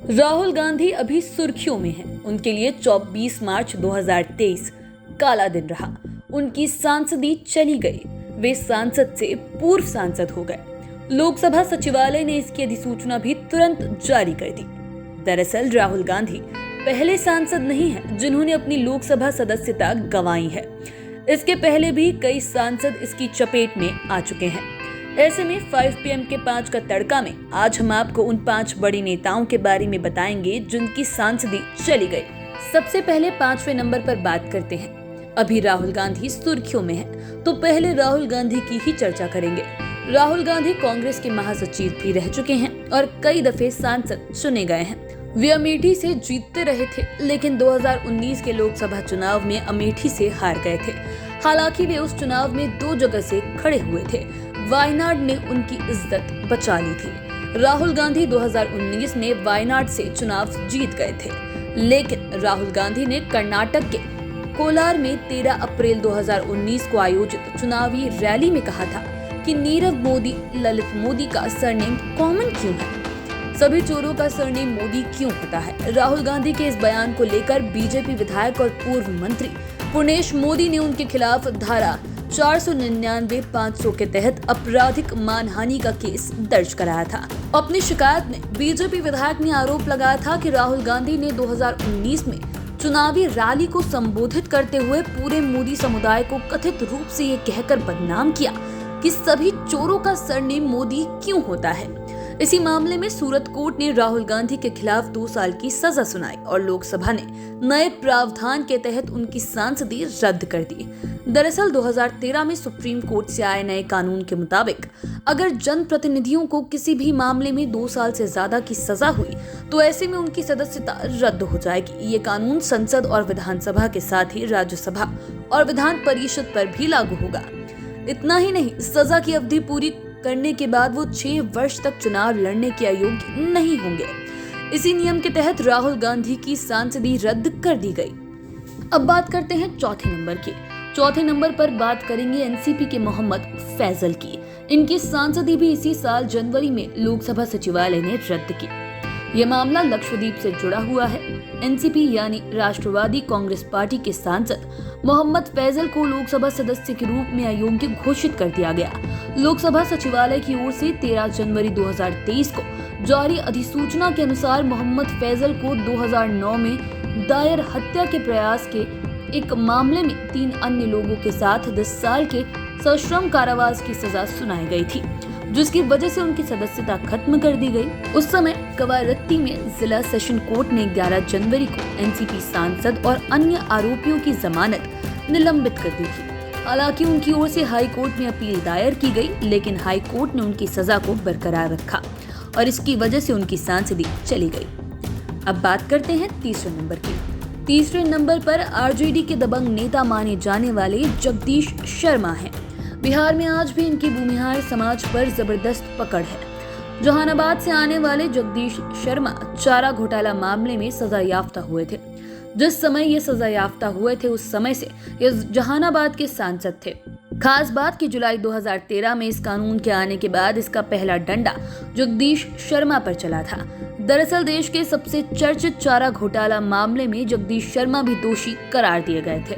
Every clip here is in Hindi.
राहुल गांधी अभी सुर्खियों में हैं। उनके लिए 24 मार्च 2023 काला दिन रहा। उनकी सांसदी चली गई। वे सांसद से पूर्व सांसद हो गए। लोकसभा सचिवालय ने इसकी अधिसूचना भी तुरंत जारी कर दी। दरअसल राहुल गांधी पहले सांसद नहीं हैं जिन्होंने अपनी लोकसभा सदस्यता गंवाई है। इसके पहले भी कई सांसद इसकी चपेट में आ चुके हैं। ऐसे में 5 PM के 5 का तड़का में आज हम आपको उन 5 बड़ी नेताओं के बारे में बताएंगे जिनकी सांसदी चली गई। सबसे पहले 5वें नंबर पर बात करते हैं। अभी राहुल गांधी सुर्खियों में हैं, तो पहले राहुल गांधी की ही चर्चा करेंगे। राहुल गांधी कांग्रेस के महासचिव भी रह चुके हैं और कई दफे सांसद चुने गए हैं। वे अमेठी से जीतते रहे थे, लेकिन 2019 के लोकसभा चुनाव में अमेठी से हार गए थे। हालांकि वे उस चुनाव में 2 जगह से खड़े हुए थे। वायनाड ने उनकी इज्जत बचा ली थी। राहुल गांधी 2019 में वायनाड से चुनाव जीत गए थे, लेकिन राहुल गांधी ने कर्नाटक के कोलार में 13 अप्रैल 2019 को आयोजित चुनावी रैली में कहा था कि नीरव मोदी ललित मोदी का सरनेम कॉमन क्यों है, सभी चोरों का सरनेम मोदी क्यों होता है। राहुल गांधी के इस बयान को लेकर बीजेपी विधायक और पूर्व मंत्री पुनेश मोदी ने उनके खिलाफ धारा 499-500 के तहत आपराधिक मानहानि का केस दर्ज कराया था। अपनी शिकायत में बीजेपी विधायक ने आरोप लगाया था कि राहुल गांधी ने 2019 में चुनावी रैली को संबोधित करते हुए पूरे मोदी समुदाय को कथित रूप से ये कहकर बदनाम किया कि सभी चोरों का सरनेम मोदी क्यों होता है। इसी मामले में सूरत कोर्ट ने राहुल गांधी के खिलाफ 2 साल की सजा सुनाई और लोकसभा ने नए प्रावधान के तहत उनकी सांसदी रद्द कर दी। दरअसल 2013 में सुप्रीम कोर्ट से आए नए कानून के मुताबिक अगर जनप्रतिनिधियों को किसी भी मामले में 2 साल से ज्यादा की सजा हुई तो ऐसे में उनकी सदस्यता रद्द हो जाएगी। ये कानून संसद और विधानसभा के साथ ही राज्यसभा और विधान परिषद पर भी लागू होगा। इतना ही नहीं, सजा की अवधि पूरी करने के बाद वो 6 वर्ष तक चुनाव लड़ने के अयोग्य नहीं होंगे। इसी नियम के तहत राहुल गांधी की सांसदी रद्द कर दी गई। अब बात करते हैं चौथे नंबर की। चौथे नंबर पर बात करेंगे एनसीपी के मोहम्मद फैजल की। इनकी सांसदी भी इसी साल जनवरी में लोकसभा सचिवालय ने रद्द की। यह मामला लक्षद्वीप से जुड़ा हुआ है। एनसीपी यानी राष्ट्रवादी कांग्रेस पार्टी के सांसद मोहम्मद फैजल को लोकसभा सदस्य के रूप में अयोग्य घोषित कर दिया गया। लोकसभा सचिवालय की ओर से 13 जनवरी 2023 को जारी अधिसूचना के अनुसार मोहम्मद फैजल को 2009 में दायर हत्या के प्रयास के एक मामले में 3 अन्य लोगों के साथ 10 साल के सश्रम कारावास की सजा सुनाई गई थी, जिसकी वजह से उनकी सदस्यता खत्म कर दी गई। उस समय कवारत्ती में जिला सेशन कोर्ट ने 11 जनवरी को एनसीपी सांसद और अन्य आरोपियों की जमानत निलंबित कर दी थी। हालांकि उनकी ओर से हाई कोर्ट में अपील दायर की गई, लेकिन हाई कोर्ट ने उनकी सजा को बरकरार रखा और इसकी वजह से उनकी सांसदी चली गई। अब बात करते हैं तीसरे नंबर की। तीसरे नंबर पर आरजेडी के दबंग नेता माने जाने वाले जगदीश शर्मा हैं। बिहार में आज भी इनकी भूमिहार समाज पर जबरदस्त पकड़ है। जहानाबाद से आने वाले जगदीश शर्मा चारा घोटाला मामले में सजा याफ्ता हुए थे। जिस समय ये सजा याफ्ता हुए थे उस समय से ये जहानाबाद के सांसद थे। खास बात कि जुलाई 2013 में इस कानून के आने के बाद इसका पहला डंडा जगदीश शर्मा पर चला था। दरअसल देश के सबसे चर्चित चारा घोटाला मामले में जगदीश शर्मा भी दोषी करार दिए गए थे।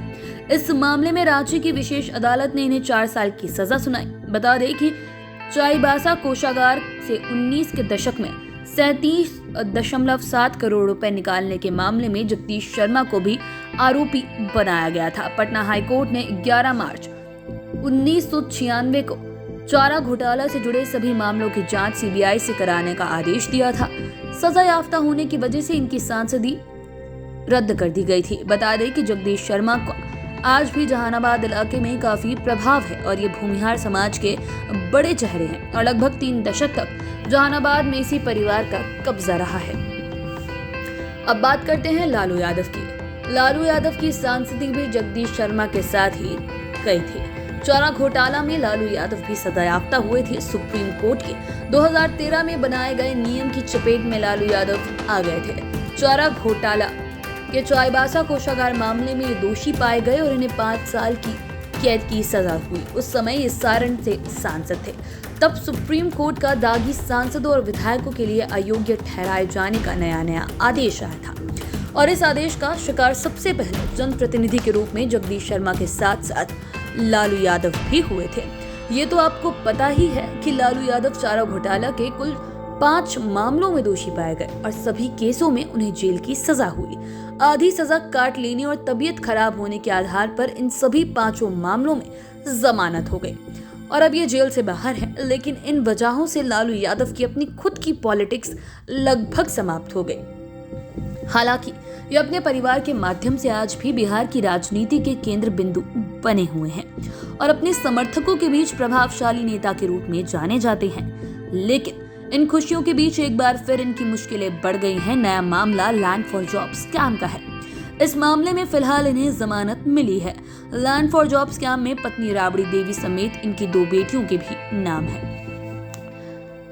इस मामले में रांची की विशेष अदालत ने इन्हें 4 साल की सजा सुनाई। बता दें कि चाईबासा कोषागार से 19 के दशक में 37.7 करोड़ रुपए निकालने के मामले में जगदीश शर्मा को भी आरोपी बनाया गया था। पटना हाईकोर्ट ने 11 मार्च 1996 को चारा घोटाला से जुड़े सभी मामलों की जांच सीबीआई से कराने का आदेश दिया था। सजा याफ्ता होने की वजह से इनकी सांसदी रद्द कर दी गई थी। बता दें कि जगदीश शर्मा को आज भी जहानाबाद इलाके में काफी प्रभाव है और ये भूमिहार समाज के बड़े चेहरे हैं और लगभग 3 दशक तक जहानाबाद में इसी परिवार का कब्जा रहा है। अब बात करते हैं लालू यादव की। लालू यादव की सांसदी भी जगदीश शर्मा के साथ ही गई थी। चारा घोटाला में लालू यादव भी सजायाफ्ता हुए थे। सुप्रीम कोर्ट के 2013 में बनाए गए नियम की चपेट में लालू यादव आ गए थे। चारा घोटाला के चाईबासा कोषागार मामले में ये दोषी पाए गए और इन्हें 5 साल की कैद की सजा हुई। उस समय ये सारण से सांसद थे। तब सुप्रीम कोर्ट का दागी सांसदों और विधायकों के लिए अयोग्य ठहराए जाने का नया आदेश आया था और इस आदेश का शिकार सबसे पहले जनप्रतिनिधि के रूप में जगदीश शर्मा के साथ साथ लालू यादव भी हुए थे। ये तो आपको पता ही है कि लालू यादव चारा घोटाला के कुल 5 मामलों में दोषी पाए गए और सभी केसों में उन्हें जेल की सजा हुई। आधी सजा काट लेने और तबीयत खराब होने के आधार पर इन सभी 5 मामलों में जमानत हो गई और अब ये जेल से बाहर है। लेकिन इन वजहों से लालू यादव की अपनी खुद की पॉलिटिक्स लगभग समाप्त हो गई। हालांकि ये अपने परिवार के माध्यम से आज भी बिहार की राजनीति के केंद्र बिंदु बने हुए हैं और अपने समर्थकों के बीच प्रभावशाली नेता के रूप में जाने जाते हैं। लेकिन इन खुशियों के बीच एक बार फिर इनकी मुश्किलें बढ़ गई हैं। नया मामला लैंड फॉर जॉब स्कैम का है। इस मामले में फिलहाल इन्हें जमानत मिली है। लैंड फॉर जॉब स्कैम में पत्नी राबड़ी देवी समेत इनकी 2 बेटियों के भी नाम है।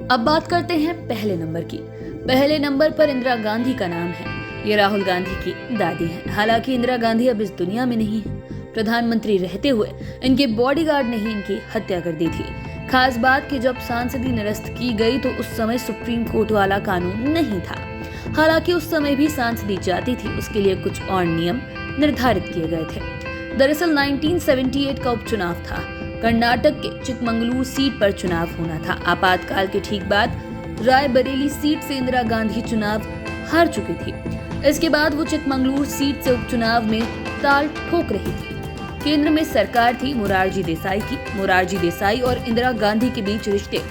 अब बात करते हैं पहले नंबर की। पहले नंबर पर इंदिरा गांधी का नाम है। ये राहुल गांधी की दादी है। हालांकि इंदिरा गांधी अब इस दुनिया में नहीं है। प्रधानमंत्री रहते हुए इनके बॉडीगार्ड ने ही इनकी हत्या कर दी थी। खास बात कि जब सांसदी निरस्त की गई तो उस समय सुप्रीम कोर्ट वाला कानून नहीं था। हालांकि उस समय भी सांसदी जाती थी, उसके लिए कुछ और नियम निर्धारित किए गए थे। दरअसल 1978 का उपचुनाव था। कर्नाटक के चिकमंगलुरु सीट पर चुनाव होना था। आपातकाल के ठीक बाद रायबरेली सीट से इंदिरा गांधी चुनाव हार चुकी थी। इसके बाद वो चिकमंगलुरु सीट से उपचुनाव में ताल ठोक रही थी। केंद्र में सरकार थी मोरारजी देसाई की। मोरारजी देसाई और इंदिरा गांधी के बीच रिश्ते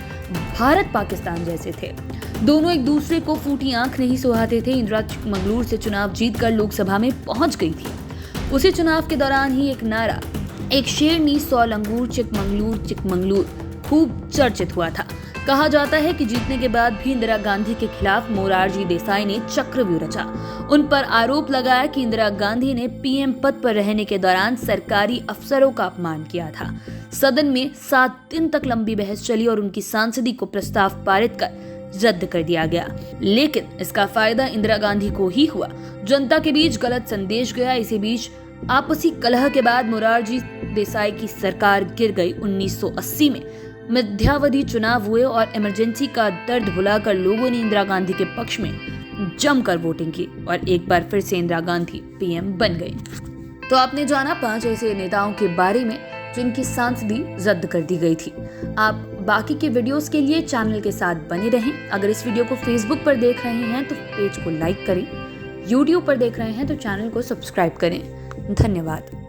भारत पाकिस्तान जैसे थे। दोनों एक दूसरे को फूटी आंख नहीं सुहाते थे। इंदिरा चिकमंगलुरु से चुनाव जीतकर लोकसभा में पहुंच गई थी। उसी चुनाव के दौरान ही एक नारा, एक शेरनी 100 लंगूर चिकमंगलुरु चिकमंगलुरु, खूब चर्चित हुआ था। कहा जाता है कि जीतने के बाद भी इंदिरा गांधी के खिलाफ मोरारजी देसाई ने चक्रव्यूह रचा। उन पर आरोप लगाया कि इंदिरा गांधी ने पीएम पद पर रहने के दौरान सरकारी अफसरों का अपमान किया था। सदन में 7 दिन तक लंबी बहस चली और उनकी सांसदी को प्रस्ताव पारित कर रद्द कर दिया गया। लेकिन इसका फायदा इंदिरा गांधी को ही हुआ। जनता के बीच गलत संदेश गया। इसी बीच आपसी कलह के बाद मोरारजी देसाई की सरकार गिर गई। 1980 में मध्यावधि चुनाव हुए और इमरजेंसी का दर्द भुलाकर लोगों ने इंदिरा गांधी के पक्ष में जमकर वोटिंग की और एक बार फिर से इंदिरा गांधी पीएम बन गई। तो आपने जाना 5 ऐसे नेताओं के बारे में जिनकी सांसदी रद्द कर दी गई थी। आप बाकी के वीडियोस के लिए चैनल के साथ बने रहें। अगर इस वीडियो को फेसबुक पर देख रहे हैं तो पेज को लाइक करें। यूट्यूब पर देख रहे हैं तो चैनल को सब्सक्राइब करें। धन्यवाद।